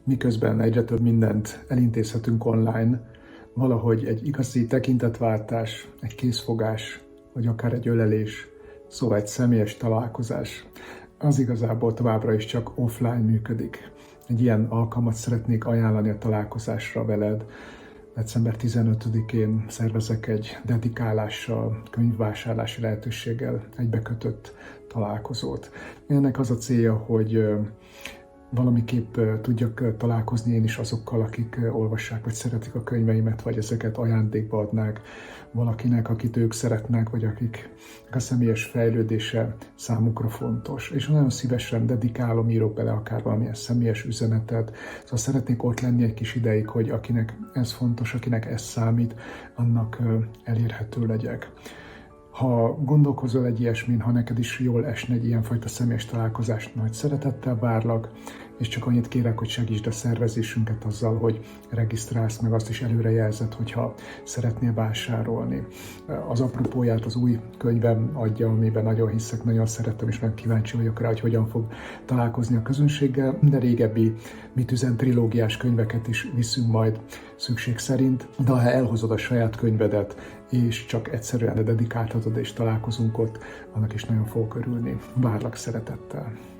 miközben egyre több mindent elintézhetünk online, valahogy egy igazi tekintetváltás, egy készfogás, vagy akár egy ölelés, szóval egy személyes találkozás, az igazából továbbra is csak offline működik. Egy ilyen alkalmat szeretnék ajánlani a találkozásra veled. December 15-én szervezek egy dedikálással, könyvvásárlási lehetőséggel egybekötött találkozót. Ennek az a célja, hogy valamiképp tudjak találkozni én is azokkal, akik olvassák, vagy szeretik a könyveimet, vagy ezeket ajándékba adnák valakinek, akit ők szeretnek, vagy akik a személyes fejlődése számukra fontos. És nagyon szívesen dedikálom, írok bele akár valamilyen személyes üzenetet. Szóval szeretnék ott lenni egy kis ideig, hogy akinek ez fontos, akinek ez számít, annak elérhető legyek. Ha gondolkozol egy ilyesmin, ha neked is jól esne egy ilyenfajta személyes találkozást, nagy szeretettel várlak, és csak annyit kérek, hogy segítsd a szervezésünket azzal, hogy regisztrálsz, meg azt is előrejelzed, hogyha szeretnél vásárolni. Az apropóját az új könyvem adja, amiben nagyon hiszek, nagyon szeretem, és nagyon kíváncsi vagyok rá, hogy hogyan fog találkozni a közönséggel, de régebbi Mit üzen trilógiás könyveket is viszünk majd szükség szerint, de ha elhozod a saját könyvedet, és csak egyszerűen dedikáltatod és találkozunk ott, annak is nagyon fogok örülni. Várlak szeretettel!